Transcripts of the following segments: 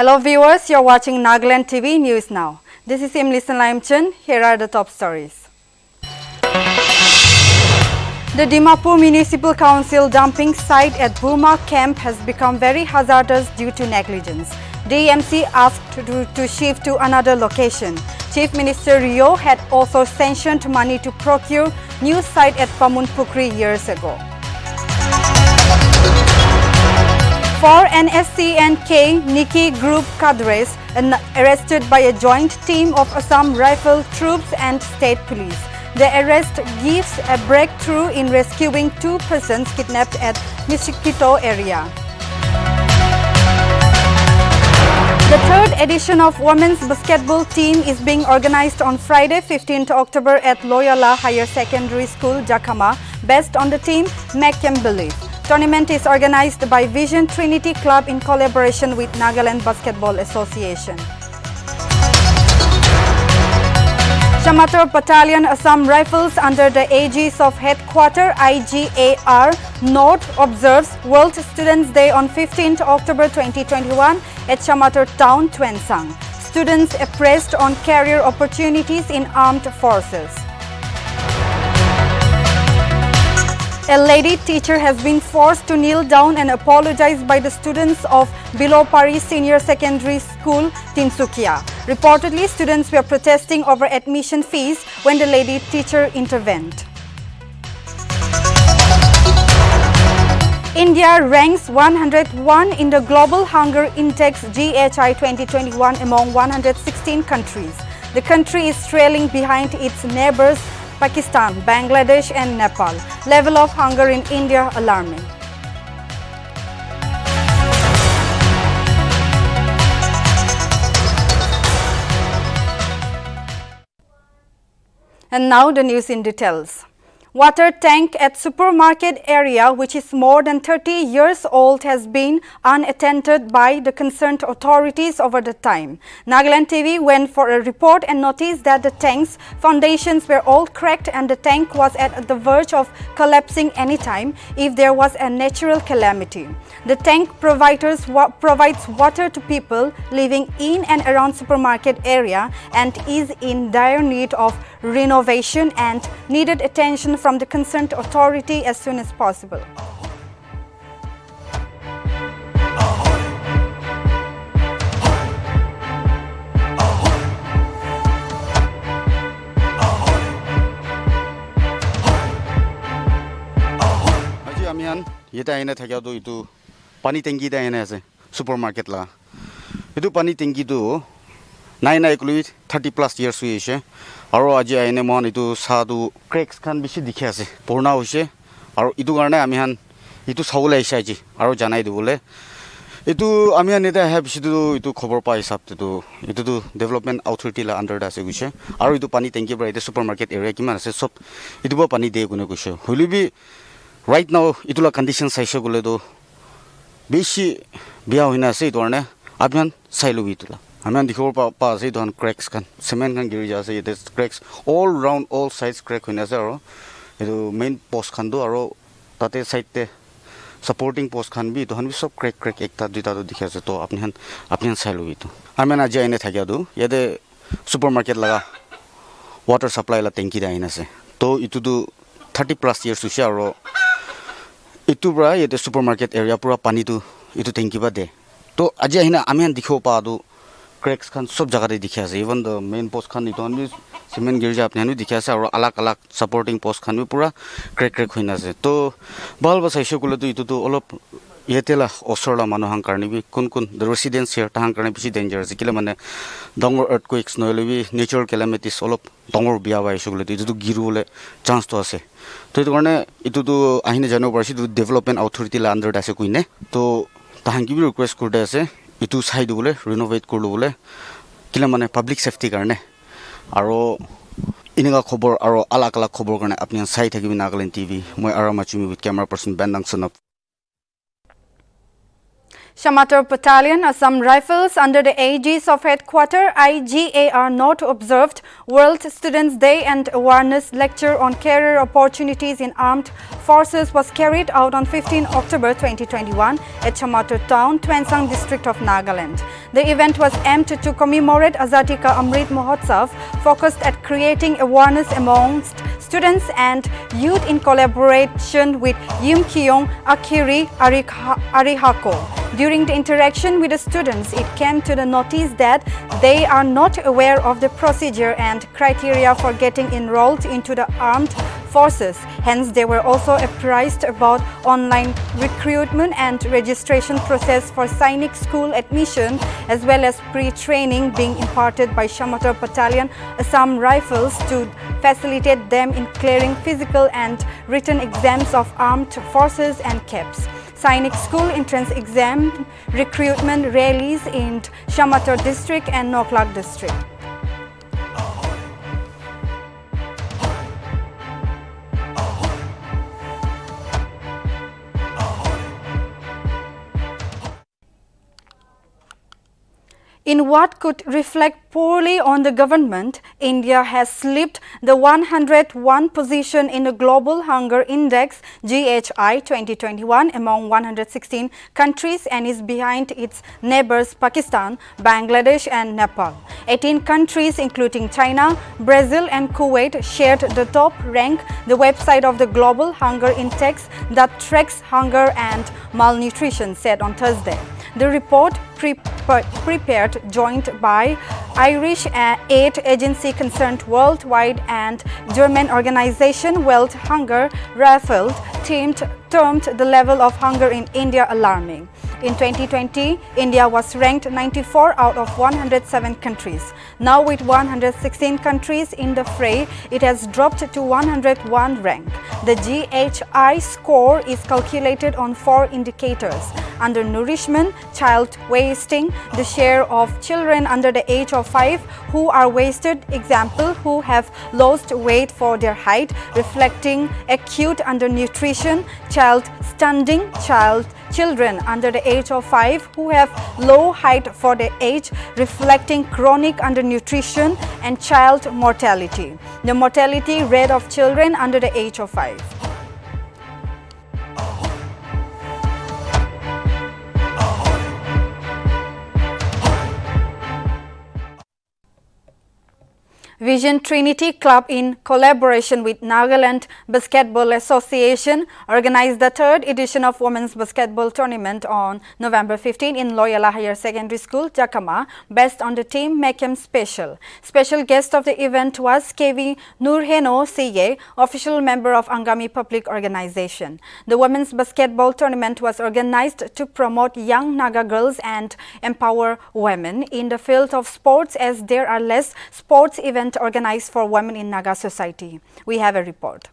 Hello viewers, you're watching Nltv News Now. This is Militant. Here are the top stories. The Dimapur Municipal Council dumping site at Burma camp has become very hazardous due to negligence. DMC asked to shift to another location. Chief Minister Rio had also sanctioned money to procure new site at Pamunpukri years ago. 4 NSC and K Nikki group cadres arrested by a joint team of Assam Rifle Troops and State Police. The arrest gives a breakthrough in rescuing 2 persons kidnapped at Mishikito area. The 3rd edition of Women's Basketball Team is being organized on Friday, 15th October at Loyola Higher Secondary School, Jakama, based on the team Make Them Believe. Tournament is organized by Vision Trinity Club in collaboration with Nagaland Basketball Association. Shamator Battalion Assam Rifles under the aegis of Headquarter IGAR North observes World Students Day on 15th October 2021 at Shamator Town, Twensang. Students appraised on career opportunities in armed forces. A lady teacher has been forced to kneel down and apologize by the students of Bilopari Senior Secondary School, Tinsukia. Reportedly, students were protesting over admission fees when the lady teacher intervened. India ranks 101 in the Global Hunger Index GHI 2021 among 116 countries. The country is trailing behind its neighbors Pakistan, Bangladesh and Nepal. Level of hunger in India alarming. And now the news in details. Water tank at supermarket area, which is more than 30 years old, has been unattended by the concerned authorities over the time. Nltv went for a report and noticed that the tank's foundations were all cracked and the tank was at the verge of collapsing anytime if there was a natural calamity. The tank provides water to people living in and around supermarket area and is in dire need of renovation and needed attention from the concerned authority as soon as possible. Aji amihan yeta aina thakyadu itu pani tanki da aina ase supermarket la. Itu pani tanki tu nai ekului 30 plus years hoise. Aro aji aine mon itu sadu cracks khan bishi dikhi ase purna hoise aro itu garne amihan itu saule aisa ji aro janai dibole itu amihan eta have sidu itu khobor pa hisab tu itu tu development authority la under da ase guise aro itu pani tanki bra ite supermarket area kiman ase sob itu ba pani de gune guise holibi right now itu la condition saise gole do bishi bia hoina ase itu garne amihan sailu itula Aman dikhor pa ase don cracks kan cement kan giri jase it is cracks all round all sides crack hoina ase aro etu main post khan do aro tate side te supporting post khan bi don bi sob crack ekta duita do dikhi ase to apni sailu itu amen aje ine thakya do yede supermarket laga water supply la tanki da ina ase to itu do 30 plus years usha aro itu bra yede supermarket area pura pani tu itu tanki ba de to aje hina amen dikho pa do cracks khan sob jaga de dikhi ase even the main post khan iton bi cement girja apni anu dikhi ase aro alak supporting post khan bi pura crack hoina ase to bal ba saise kule tu itu tu olop yetela osorla manu hang karni bi kun the residents here ta hang karni bishi danger ase kila mane dongor earthquakes noile bi natural calamities olop dongor bia ba isu kule tu itu tu girule chance to ase to itu karne itu tu ahine jano parsi tu development authority la under ase kuine to ta hang ki bi request kurde ase itu side bole renovate korlo bole kila mane public safety karne aro ininga khobor aro alak khobor karne apni side thakibi Nltv moi arama chumi with camera person Bandang Sunap. Shamator Battalion, Assam Rifles under the aegis of Headquarter IGA are not observed World Students' Day and Awareness Lecture on Career Opportunities in Armed Forces was carried out on 15 October 2021 at Shamator Town, Twensang District of Nagaland. The event was aimed to commemorate Azadi Ka Amrit Mahotsav, focused at creating awareness amongst students and youth in collaboration with Yim Kiyong Akiri Arihako. During the interaction with the students, it came to the notice that they are not aware of the procedure and criteria for getting enrolled into the armed forces. Hence, they were also apprised about online recruitment and registration process for Sainik school admission, as well as pre-training being imparted by Shamator Battalion Assam Rifles to facilitate them in clearing physical and written exams of armed forces and CAPs. Sainik school entrance exam recruitment rallies in Shamator district and Noklak district. In what could reflect poorly on the government, India has slipped the 101 position in the Global Hunger Index GHI 2021 among 116 countries and is behind its neighbors Pakistan, Bangladesh and Nepal. 18 countries including China, Brazil and Kuwait shared the top rank, the website of the Global Hunger Index that tracks hunger and malnutrition said on Thursday. The report, prepared joint by Irish aid agency concerned worldwide and German organization World Hunger Raffled, termed the level of hunger in India alarming. In 2020, India was ranked 94 out of 107 countries. Now with 116 countries in the fray, it has dropped to 101 rank. The GHI score is calculated on 4 indicators: undernourishment, child wasting, the share of children under the age of 5 who are wasted, example, who have lost weight for their height, reflecting acute undernutrition, child stunting, children under the age of 5 who have low height for their age, reflecting chronic undernutrition, and child mortality, the mortality rate of children under the age of 5. Vision Trinity Club, in collaboration with Nagaland Basketball Association, organized the 3rd edition of Women's Basketball Tournament on November 15 in Loyola Higher Secondary School, Jakama, based on the team Mekem Special. Special guest of the event was KV Nurheno CA, official member of Angami Public Organization. The Women's Basketball Tournament was organized to promote young Naga girls and empower women in the field of sports, as there are less sports events organized for women in Naga society. We have a report.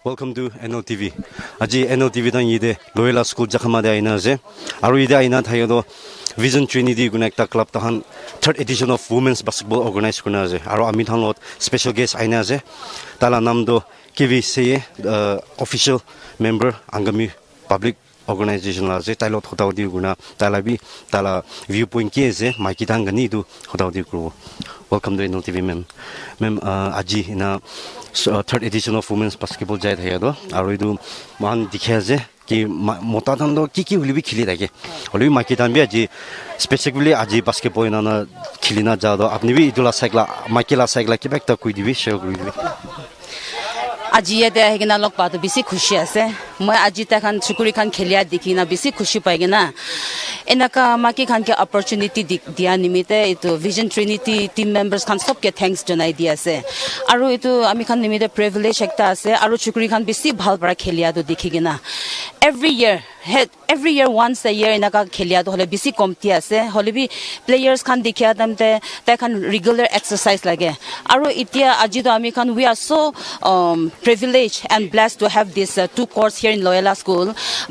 Welcome to Nltv. Aji Nltv dan ide Loyola School Jakama de aina je. Aru ide aina thayodo Vision Trinity guna ekta club tahan 3rd edition of Women's Basketball organize kuna je. Aru ami thanlot special guest aina je. Tala nam do KVC official member Angami Public Organization la je tailot hotau di guna talabi tala viewpoint ke je maiki tangani du hotau di kru. Welcome to Nltv ma'am. Ma'am aji na 3rd edition of Women's Basketball jai thaya do aru idu man dikhya je ki mota than do ki hulibi khili thake holibi maiki tan bi aji specifically aji basketball na khilina ja do apni bi idula cycle maiki la cycle ki bekta koi dibi share koi dibi আজি ইয়াতে আহি কিনা log পাওঁতে বেছি খুশি আছে মই আজি তাখান চুকুৰি খান খেলিয়া দেখি না বেছি খুশি পাই কিনা এনেকা আমাকে খানকে অপৰচুনিটি দিয়া নিমিতে এইটো ভিজন ট্ৰিনিটি টিম মেম্বাৰ্ছ খান সবকে থ্যাঙ্কস জনাই দি আছে আৰু এইটো আমি খান নিমিতে প্ৰিভিলেজ একটা আছে আৰু চুকুৰি খান বেছি ভাল পৰা খেলিয়াটো দেখি কিনা every year once a year এনেকা খেলিয়াটো হলে বেছি কমতি আছে হলেবি প্লেয়াৰ্ছ খান দেখিয়া তামতে তাখান ৰেগুলাৰ এক্সাৰসাইজ লাগে আৰু এতিয়া আজি তো আমি খান we are so privileged and blessed to have this 2 courts here in Loyola School,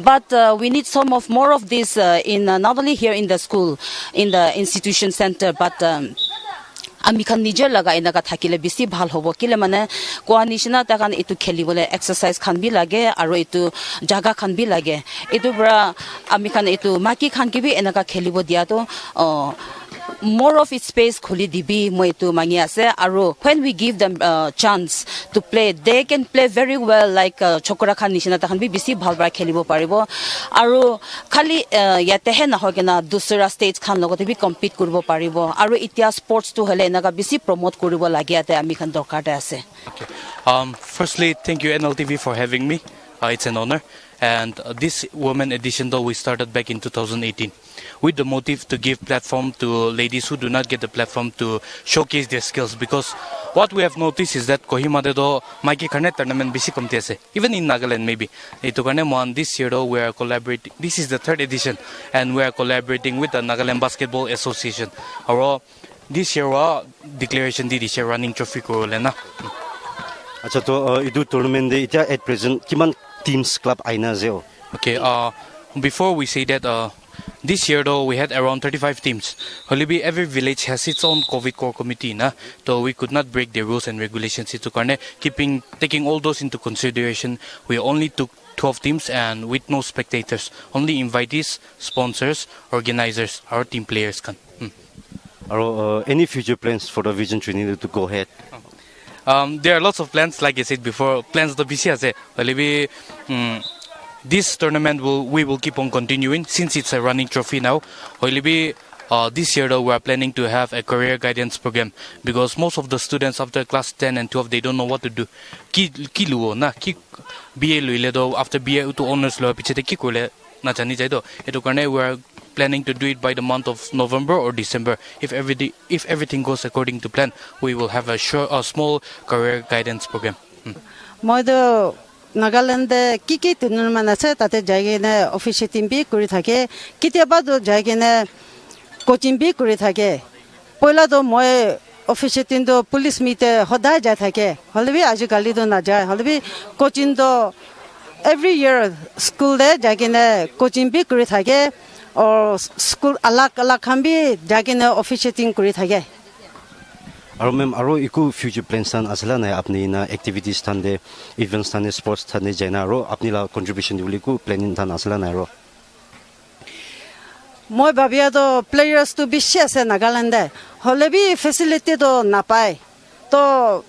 but we need more of this in not only here in the school, in the institution center, but আমি খান নিজৰ লগা এনেকা থাকিলে বেছি ভাল হ'ব কিলে মানে কোৱা নিচিনা তাকান এইটো খেলিবলৈ এক্সাৰসাইজ খান বি লাগে আৰু এইটো জাগা খান বি লাগে এইটো পৰা আমি খান এইটো মাকি খান কি বি এনেকা খেলিব দিয়াটো more of its space khuli dibi moi tu mangi ase aru when we give them chance to play they can play very well like chokra khan nishina ta khan bi bisi bhal ba khelibo paribo aru khali yate he na hogena dusra stage khan logote bi compete kuribo paribo aru itia sports tu hole enaga bisi promote kuribo lagi ate ami khan dorkar ta ase. Okay. Firstly, thank you Nltv for having me. It's an honor. And this women edition though we started back in 2018 with the motive to give platform to ladies who do not get the platform to showcase their skills, because what we have noticed is that Kohima de do maiki karne tournament bisi komti ase even in Nagaland maybe etu karne mon this year though we are collaborating. This is the 3rd edition and we are collaborating with the Nagaland Basketball Association. Aro this year wa declaration di this year running trophy ko lena. Acha to idu tournament de ita at present kiman teams club aina zeo. Okay, before we say that, this year though we had around 35 teams. Holibi every village has its own COVID core committee, na. So we could not break the rules and regulations. Itu karne taking all those into consideration, we only took 12 teams and with no spectators, only invitees, sponsors, organizers, our team players can. Any future plans for the Vision Training to go ahead? There are lots of plans, like I said before. Plans the BC ase. Holibi this tournament we will keep on continuing since it's a running trophy now. Holibi this year though we are planning to have a career guidance program, because most of the students after class 10 and 12 they don't know what to do. Ki luo na ki BA luile do after BA to honors lo pichete ki kole na jani jai do. Etu karne we are planning to do it by the month of November or December. If everything goes according to plan, we will have a small career guidance program. Modo Nagaland kiki tournament ase tate jaigene officiating bi kuri thake kitiaba do jaigene coaching bi kuri thake poila do moi officiating do police meet hodai ja thake holbi ajigali do na jai holbi coaching do every year school de jaigene coaching bi kuri thake or school alak khan bi jaigene officiating kuri thake. Aro ma'am, aro iku future plans tan asla na apni na activities tan de events tan sports tan de jaina aro apni la contribution dibuli ku planning tan asla na aro. Moi babia do players to bishi ase Nagaland de holebi facility do na pai to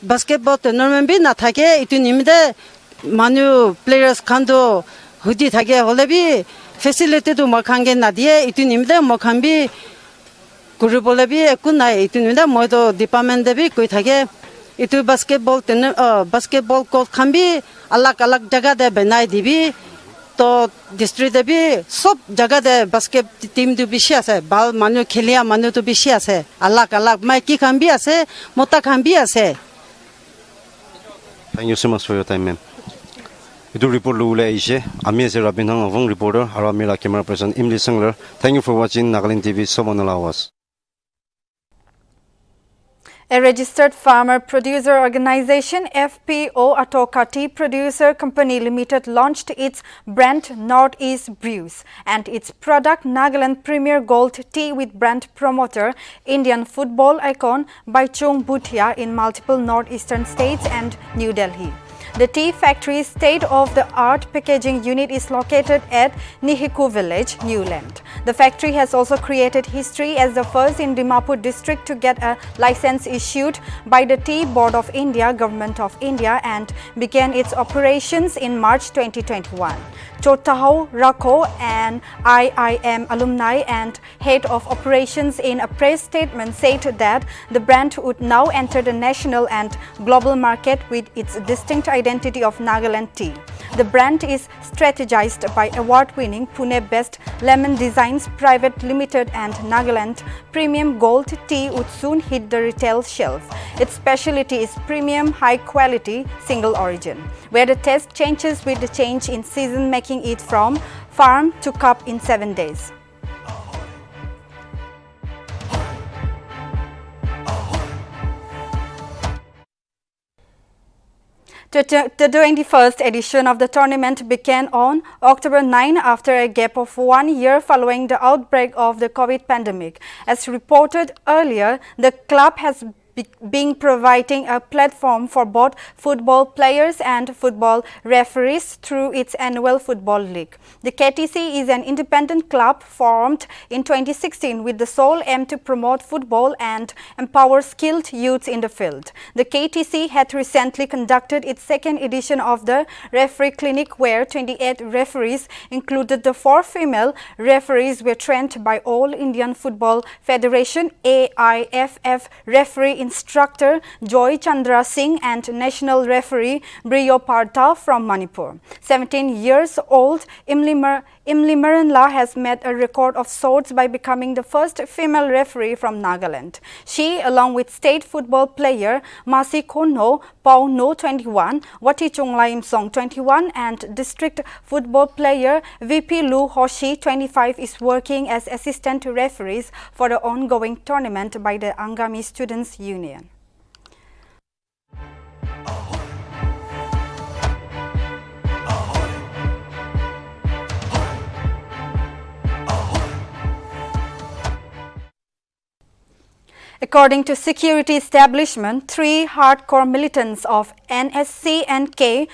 basketball tournament bi na thake itu nimde manu players khan do hudi thake holebi facility do makhange na die itu nimde mokhambi guru bole bi ekunai itu nimde moi do department de bi koi thake itu basketball court khan bi alak jaga de benai dibi to district de bi sob jaga de basket team du bishi ase bal manu khelia manu to bishi ase alak maiki khan bi ase mota khan bi ase. Thank you so much for your time, ma'am. Itu report lo ule aise ami ase Rabin Hang Avong reporter aro amila camera person Imli Sangler. Thank you for watching Nagaland TV Somanalawas. A registered farmer producer organization FPO Atoka Tea Producer Company Limited launched its brand Northeast Brews and its product Nagaland Premier Gold Tea with brand promoter Indian football icon Baichung Bhutia in multiple northeastern states and New Delhi. The tea factory's state-of-the-art packaging unit is located at Nihiku Village, Newland. The factory has also created history as the first in Dimapur district to get a license issued by the Tea Board of India, Government of India, and began its operations in March 2021. Chotahau Rakho, an IIM alumni and head of operations in a press statement, said that the brand would now enter the national and global market with its distinct identity of Nagaland tea. The brand is strategized by award-winning Pune-based Lemon Designs Private Limited, and Nagaland Premium Gold Tea would soon hit the retail shelf. Its specialty is premium, high-quality, single origin, where the taste changes with the change in season, making it from farm to cup in 7 days. The 21st edition of the tournament began on October 9 after a gap of 1 year following the outbreak of the COVID pandemic. As reported earlier, the club has been providing a platform for both football players and football referees through its annual football league. The KTC is an independent club formed in 2016 with the sole aim to promote football and empower skilled youths in the field. The KTC had recently conducted its second edition of the referee clinic, where 28 referees, included the 4 female referees, were trained by All Indian Football Federation AIFF referee instructor Joy Chandra Singh and national referee Briyo Partha from Manipur. 17 years old Imli Maranla has met a record of sorts by becoming the first female referee from Nagaland. She, along with state football player Masi Kono Pauno 21, Wati Chonglaim Song 21 and district football player VP Lu Hoshi 25 is working as assistant referees for the ongoing tournament by the Angami Students' Union. According to security establishment, 3 hardcore militants of NSCNK-YA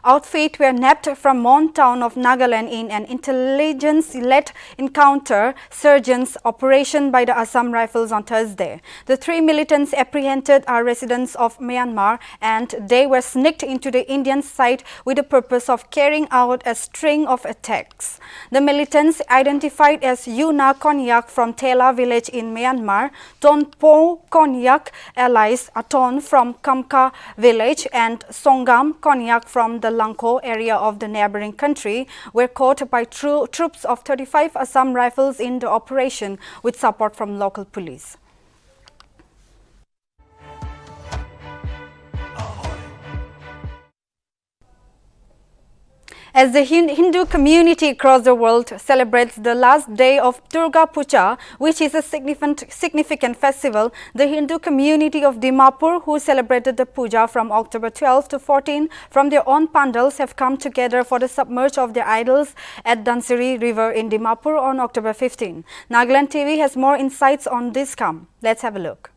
outfit were nabbed from Mon town of Nagaland in an intelligence-led counter-surgeance operation by the Assam Rifles on Thursday. The 3 militants apprehended are residents of Myanmar, and they were sneaked into the Indian side with the purpose of carrying out a string of attacks. The militants, identified as Yuna Konyak from Tela village in Myanmar, Tonpo Konyak allies Aton from Kamka village and Songam Konyak from the Langko area of the neighboring country, were caught by troops of 35 Assam Rifles in the operation with support from local police. As the Hindu community across the world celebrates the last day of Durga Puja, which is a significant festival, the Hindu community of Dimapur, who celebrated the Puja from October 12 to 14 from their own pandals, have come together for the submerge of their idols at Dhansiri River in Dimapur on October 15. Nltv has more insights on this come. Let's have a look.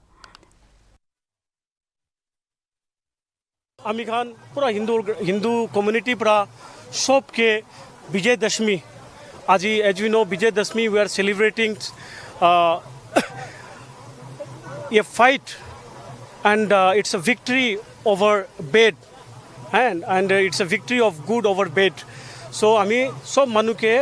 आमी खान पूरा Hindu community पूरा सब के Vijayadashami आज as we know Vijayadashami we are celebrating a fight and it's a victory over bad and it's a victory of good over bad. So आमी सब मानु के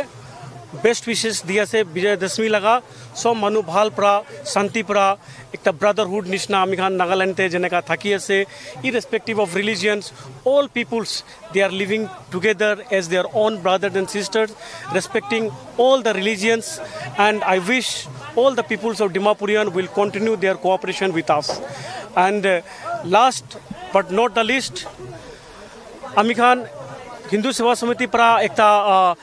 बेस्ट विशेष दिया से विजय दशमी लगा सब मानु भाल प्रा शांति प्रा एक ब्रदरहुड निश्ना आमी खान नागालैंड ते जने का थाकी से irrespective of religions, all peoples they are living together as their own brothers and sisters, respecting all the religions, and I wish all the peoples of Dimapurian will continue their cooperation with us. And last but not the least, आमी खान हिंदू सेवा समिति प्रा एक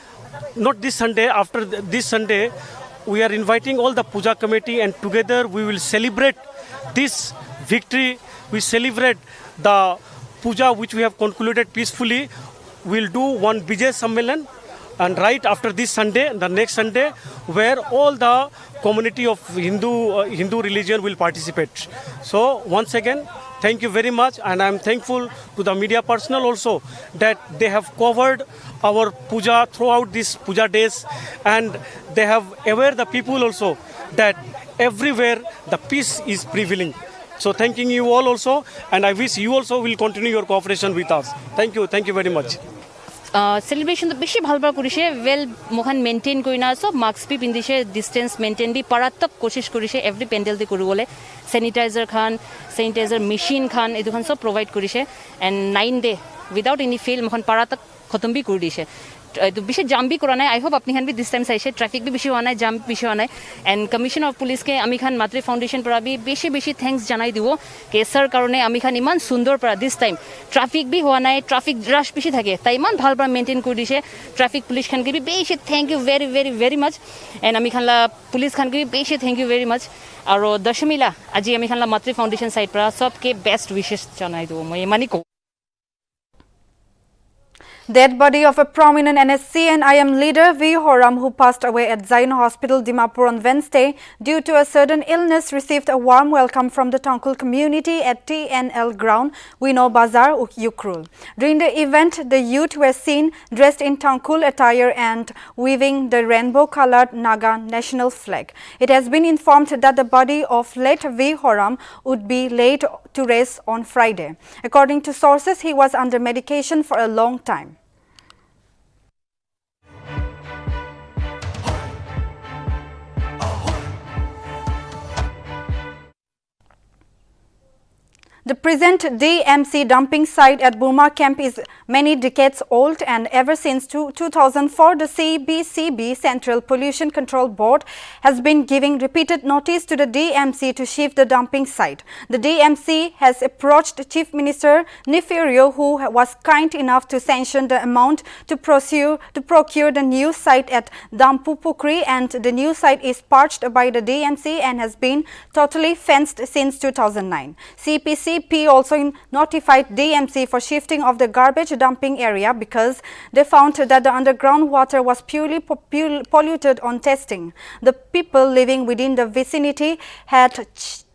not this Sunday, after this Sunday, we are inviting all the Puja committee and together we will celebrate this victory. We celebrate the Puja which we have concluded peacefully. We'll do one Vijay Sammelan and right after this Sunday, the next Sunday, where all the community of Hindu religion will participate. So once again, thank you very much, and I am thankful to the media personnel also that they have covered our puja throughout these puja days, and they have aware the people also that everywhere the peace is prevailing. So thanking you all also, and I wish you also will continue your cooperation with us. Thank you very much. Celebration to beshi bhalbar korise well mohan maintain korina sob mask bhi pindise distance maintain bi paratak koshish korise every pendel te koribole sanitizer machine khan edu khan sob provide korise and 9 day without any fail mohan paratak khatam bi kori dise to beshi jam bi kora nai. I hope apni khan bi this time saise traffic bi beshi hua nai, jam beshi hua nai, and commissioner of police ke ami khan Matri foundation para bi beshi thanks janai dibo ke sir karone ami khan iman sundor para this time traffic bi hua nai, traffic rush beshi thake tai iman bhal para maintain kori dise. Traffic police khan ke bi beshi thank you very much, and ami khan la police khan ke bi beshi thank you very much. Aro dashami la aji ami khan la Matri foundation side para sob ke best wishes janai dibo moi mani ko. Dead body of a prominent NSC and IM leader V. Horam, who passed away at Zion Hospital, Dimapur on Wednesday due to a sudden illness, received a warm welcome from the Tangkul community at TNL ground, Wino Bazar, Ukrul. During the event, the youth were seen dressed in Tangkul attire and waving the rainbow-colored Naga national flag. It has been informed that the body of late V. Horam would be laid to rest on Friday. According to sources, he was under medication for a long time. The present DMC dumping site at Burma camp is many decades old, and ever since 2004, the CBCB Central Pollution Control Board has been giving repeated notice to the DMC to shift the dumping site. The DMC has approached Chief Minister Nefirio, who was kind enough to sanction the amount to procure the new site at Dampupukri, and the new site is parched by the DMC and has been totally fenced since 2009. CPCP also notified DMC for shifting of the garbage dumping area because they found that the underground water was purely polluted on testing. The people living within the vicinity had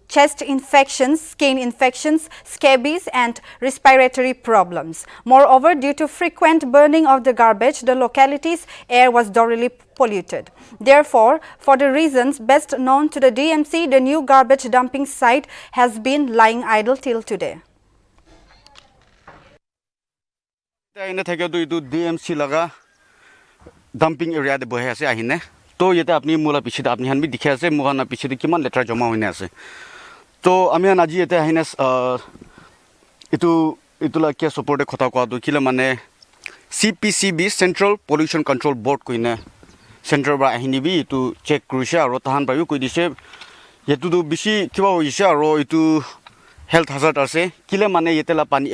chest infections, skin infections, scabies and respiratory problems. Moreover, due to frequent burning of the garbage, the locality's air was thoroughly polluted. Therefore, for the reasons best known to the DMC, the new garbage dumping site has been lying idle till today. DMC laga dumping area de bohe ase ahine to yete apni mula piche da apni han bi dikhe ase muhana piche de kiman letra joma hoine ase to ami han aji yete ahine itula ke support e khota kwa do kile mane CPCB Central Pollution Control Board koine Central ba ahini bi to check krusha aro tahan ba koi dise yetu do bishi kiba hoise aro itu health hazard ase kile mane yetela pani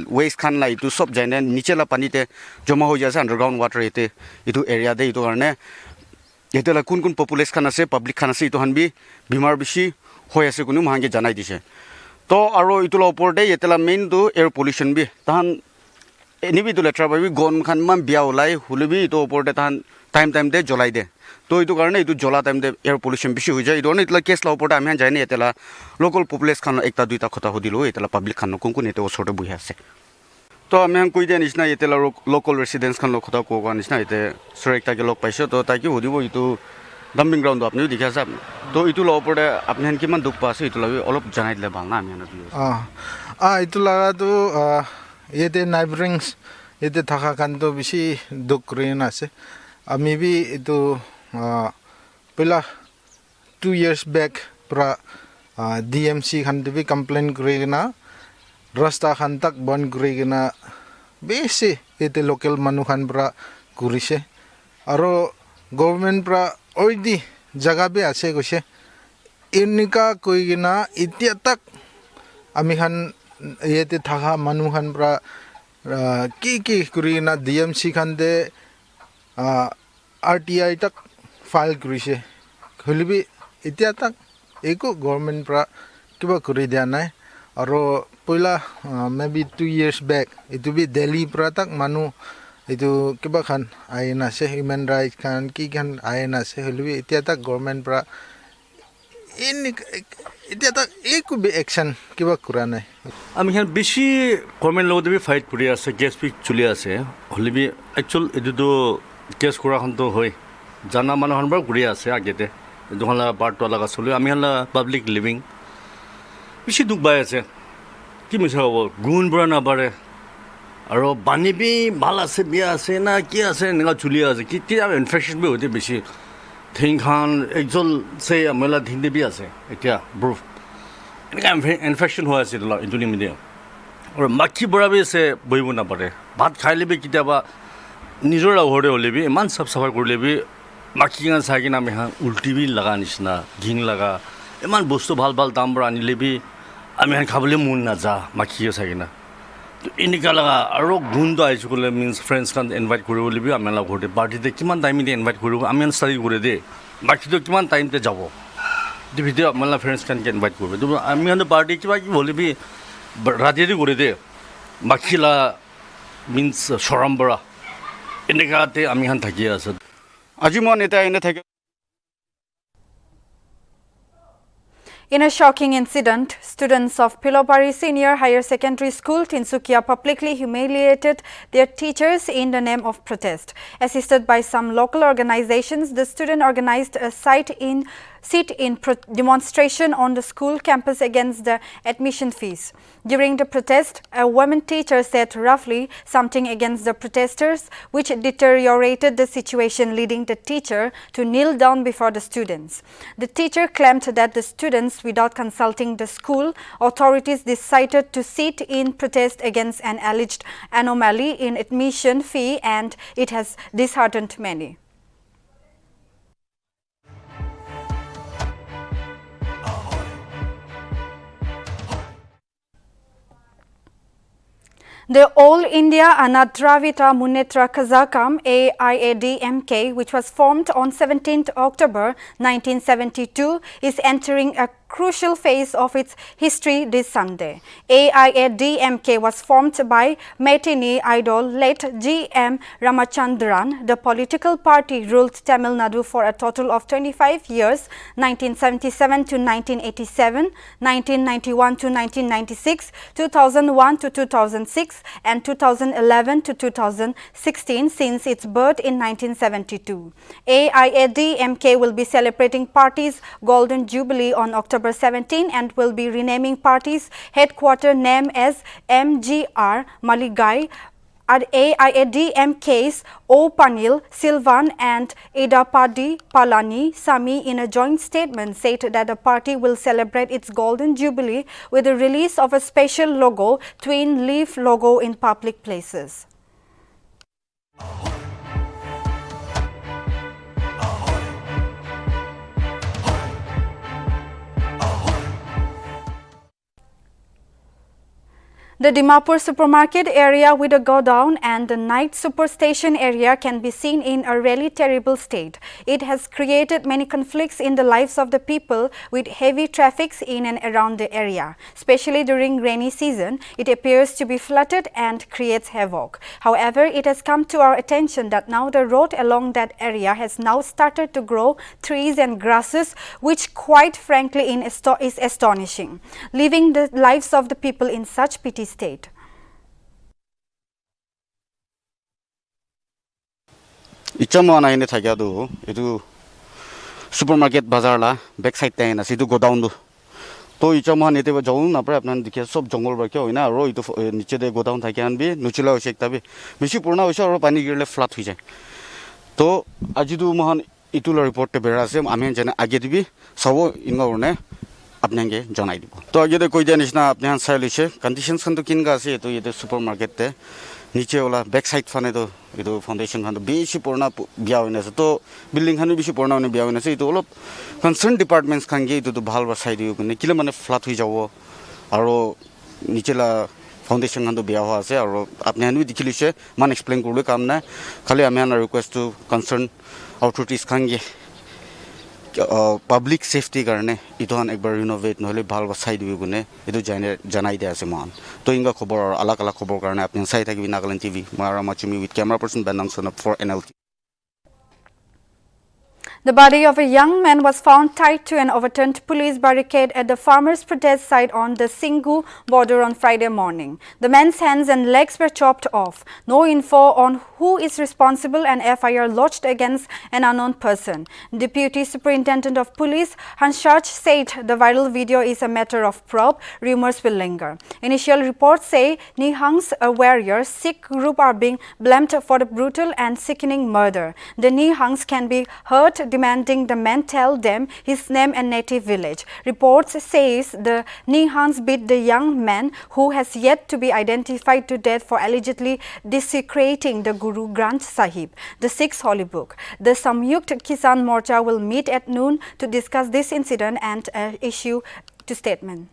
waste khan la itu sob jaine niche la pani te joma ho jase underground water ete itu area de itu karne yetela kun population khan ase public khan ase itu han bi bimar bishi hoi ase kunu mahange janai dise to aro itu la upor de yetela main do air pollution bi tahan enibi do letra ba bi gon khan man bia ulai hulebi itu upor de tahan time de jolai de to itu karne itu jola time de air pollution bishi ho jai idone itla case la upor ami han jaine etela local population khan ekta duita khota hodilo etela public khan kun ete osor de buhi ase to ami han koi de nisna etela local residents khan lo khota ko ga nisna ete sir ekta ke lok paise to ta ki hodibo itu dumping ground apni dikha sa to itu lo upor de apni han kiman duk pa ase itu la olop janai dile bal na ami han itu la to yete neighborings yete thaka khan to bishi duk rin ase ami bi itu pela 2 years back pra DMC khan to bi complain kurigena rasta khan tak ban kurigena besi ete local manu khan pra kurise aro government pra oidi jaga be ase goise inika koigena itia tak ami khan yete thaka manu khan pra ki kurigena DMC khan de RTI tak file kurise kholibi itia tak eko government pra kiba kuri dia nai aro poila maybe 2 years back itu bi Delhi pra tak manu itu kiba khan aina se human rights khan ki khan aina se kholibi itia tak government pra in itia tak eko bi action kiba kura nai আমি হ্যাঁ বেশি government লগত B fight কৰি আছে case B চলি আছে হলে B actual এটো কেছ কৰাখন তো হয় জানা মানুহৰ পৰা ঘূৰি আছে আগতে যখন বাৰটো লগা চলি আমি হলা পাব্লিক লিভিং বেছি দুখ পাই আছে কি মিছা হ'ব গুণ পৰা নাবাৰে আৰু পানী বি ভাল আছে বিয়া আছে না কি আছে এনেকুৱা চলি আছে কেতিয়া ইনফেকশ্যন বি হতে বেছি থিং খান একজল চে মেলা থিং বি আছে এতিয়া ব্ৰুফ এনেকুৱা ইনফেকশ্যন হৈ আছে ইনটুলি মিডিয়া আৰু মাখি বৰা বি আছে বহিব নাপাৰে ভাত খাইলে বি কেতিয়াবা নিজৰ ঘৰতে হ'লে বি ইমান চাফ চাফা কৰিলে বি মাখি গান চাই কিনে আমি উল্টি বি লগা নিচিনা ঘিং লগা ইমান বস্তু ভাল দাম পৰা আনিলে বি আমি খাবলৈ মন নাযা মাখিয়ে চাই কিনে তো এনেকুৱা লগা আৰু গুণটো আহিছোঁ ক'লে মিনছ ফ্ৰেণ্ডছ খান ইনভাইট কৰিব বুলি আমি ঘৰতে পাৰ্টিতে কিমান টাইমতে ইনভাইট কৰিব আমি ষ্টাডি কৰি দে মাখিটো কিমান টাইমতে যাব ভিডিঅ' আমাৰ ফ্ৰেণ্ডছ খানকে ইনভাইট কৰিব আমি পাৰ্টি কিবা হ'লে বি ৰাতিতে কৰি দে মাখিলা মিন্স সৰম্বৰা এনেকুৱাতে আমি হান থাকি আছোঁ আজি মই নেতা এনে থাকে In a shocking incident, students of Pilopari Senior Higher Secondary School, Tinsukia, publicly humiliated their teachers in the name of protest. Assisted by some local organizations, the student organized a sit-in demonstration on the school campus against the admission fees. During the protest, a woman teacher said roughly something against the protesters, which deteriorated the situation, leading the teacher to kneel down before the students. The teacher claimed that the students, without consulting the school authorities, decided to sit in protest against an alleged anomaly in admission fee, and it has disheartened many. The All India Anadravita Munnetra Kazakam AIADMK, which was formed on 17th October 1972, is entering a crucial phase of its history this Sunday. AIADMK was formed by matinee idol late G.M. Ramachandran. The political party ruled Tamil Nadu for a total of 25 years, 1977 to 1987, 1991 to 1996, 2001 to 2006, and 2011 to 2016 since its birth in 1972. AIADMK will be celebrating party's Golden Jubilee on October 17 and will be renaming party's headquarter name as MGR Maligai. At AIADMK's O. Panil, Silvan and Edapadi Palani Sami in a joint statement said that the party will celebrate its Golden Jubilee with the release of a special logo, twin leaf logo, in public places. The Dimapur supermarket area with a godown and the night superstation area can be seen in a really terrible state. It has created many conflicts in the lives of the people with heavy traffics in and around the area. Especially during rainy season, it appears to be flooded and creates havoc. However, it has come to our attention that now the road along that area has now started to grow trees and grasses, which quite frankly is astonishing, leaving the lives of the people in such pity state. ইচ্ছামান আইনে থাকিয়াদো এইটো super market বাজাৰলা bake side টাইন আছে এইটো গোডাউনটো তো ইচ্ছামান এতে যাও না পৰে আপোনান দেখি সব জংগল বাকি হয় না আৰু এইটো নিচে দে গোডাউন থাকে আনবি নুচিলা হৈছে একটাবি বেছি পুৰণা হৈছে আৰু পানী গিৰলে ফ্লাট হৈ যায় তো আজিটো মহান ইটুলা ৰিপৰ্ট বেৰা আছে আমি জানে আগে দিবি সব ইনগৰনে আপনাকে জনাই দিব তো আগে কৈ দিয়া নিচিনা আপনার চাই লৈছে কণ্ডিশ্যনছ খান তো কিনকা আছে এইটো ইয়াতে সুপাৰ মাৰ্কেটতে নিচে ওলা বেক সাইড ফানে তো এইটো ফাউণ্ডেশ্যন খান বেছি পুৰণা বিয়া হৈ আছে তো বিল্ডিং খানো বেছি পুৰণা মানে বিয়া হৈ আছে এইটো অলপ কনচাৰ্ণ ডিপাৰ্টমেণ্টছ খান গিয়ে এইটো ভাল চাই দিব মানে কিলে মানে ফ্লাট হৈ যাব আৰু নিচেলা ফাউণ্ডেশ্যন খান বিয়া হোৱা আছে আৰু আপুনি আনিও দেখি লৈছে মান এক্সপ্লেইন কৰিবলৈ কাম নাই খালি আমি ৰিকুৱেষ্ট টু কনচাৰ্ণ অথৰিটিজ খান গিয়ে পাব্লিক সেফটি কাৰণে ইটোহান একবাৰ ৰিনোভেট নহলে ভাল চাই দিব গুনে এইটো জানাই দিয়া আছে মান তো ইংগা খবৰ আৰু আলাক আলাক খবৰ কাৰণে আপুনি চাই থাকিবি নাগালেণ্ড টিভি মই Ramachumi with camera person Benangson for Nltv. The body of a young man was found tied to an overturned police barricade at the farmers' protest site on the Singhu border on Friday morning. The man's hands and legs were chopped off. No info on who is responsible, and FIR lodged against an unknown person. Deputy Superintendent of Police Hanshaj said the viral video is a matter of probe. Rumors will linger. Initial reports say Nihangs, a warrior Sikh group, are being blamed for the brutal and sickening murder. The Nihangs can be heard demanding the man tell them his name and native village. Reports says the Nihangs beat the young man, who has yet to be identified, to death for allegedly desecrating the Guru Granth Sahib, the sixth holy book. The Samyukt Kisan Morcha will meet at noon to discuss this incident and issue to statement.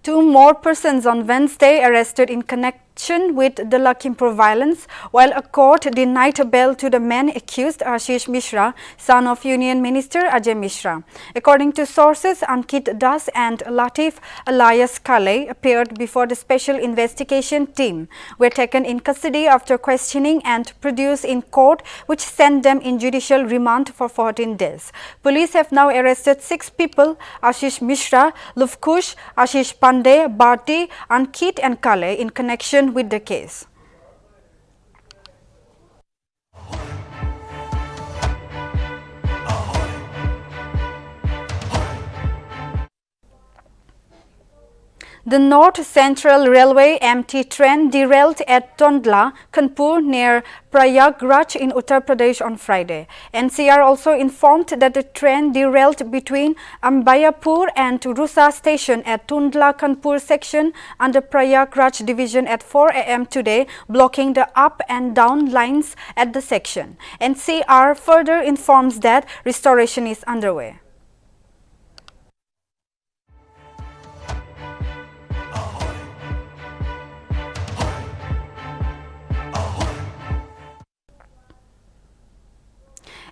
Two more persons on Wednesday arrested in connection connection with the Lakhimpur violence, while a court denied bail to the man accused, Ashish Mishra, son of Union Minister Ajay Mishra. According to sources, Ankit Das and Latif alias Kale appeared before the Special Investigation Team, were taken in custody after questioning and produced in court, which sent them in judicial remand for 14 days. Police have now arrested 6 people: Ashish Mishra, Lufkush, Ashish Pandey, Bharti, Ankit and Kale in connection with the case. The North Central Railway MT train derailed at Tondla, Kanpur near Prayagraj in Uttar Pradesh on Friday. NCR also informed that the train derailed between Ambayapur and Rusa station at Tondla Kanpur section under Prayagraj division at 4 am today, blocking the up and down lines at the section. NCR further informs that restoration is underway.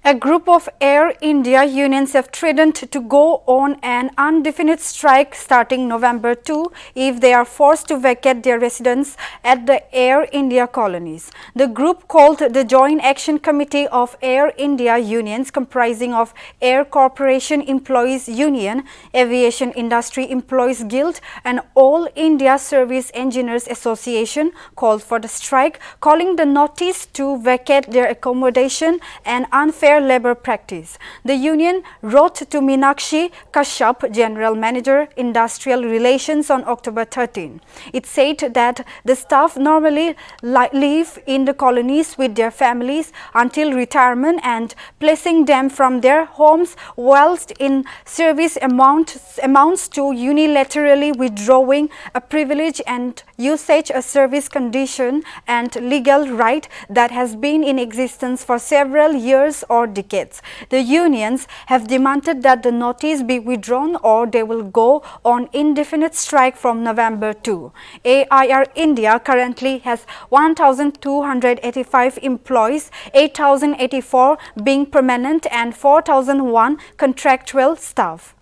A group of Air India unions have threatened to go on an indefinite strike starting November 2 if they are forced to vacate their residence at the Air India colonies. The group, called the Joint Action Committee of Air India Unions, comprising of Air Corporation Employees Union, Aviation Industry Employees Guild and All India Service Engineers Association, called for the strike, calling the notice to vacate their accommodation an unfair labor practice. The union wrote to Meenakshi Kashyap, General Manager, Industrial Relations, on October 13. It said that the staff normally live in the colonies with their families until retirement, and placing them from their homes whilst in service amounts to unilaterally withdrawing a privilege and usage, a service condition and legal right that has been in existence for several years or decades. The unions have demanded that the notice be withdrawn or they will go on indefinite strike from November 2. AIR India currently has 1,285 employees, 8,084 being permanent and 4,001 contractual staff.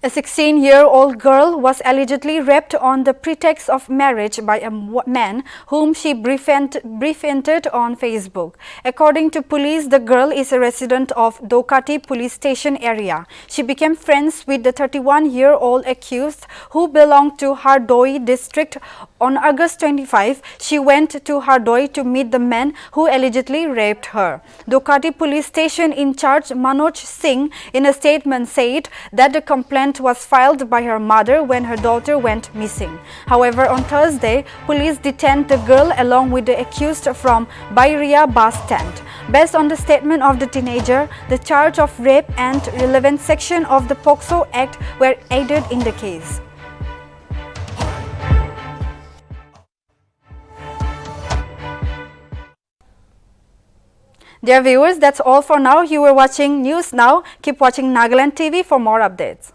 A 16-year-old girl was allegedly raped on the pretext of marriage by a man whom she befriended on Facebook. According to police, the girl is a resident of Dokati police station area. She became friends with the 31-year-old accused, who belonged to Hardoi district. On August 25, she went to Hardoi to meet the man who allegedly raped her. Dokati police station in charge Manoj Singh in a statement said that the complaint was filed by her mother when her daughter went missing. However, on Thursday, police detained the girl along with the accused from Bairia bus stand. Based on the statement of the teenager, the charge of rape and relevant section of the POCSO Act were added in the case. Dear viewers, that's all for now. You were watching News Now. Keep watching Nagaland TV for more updates.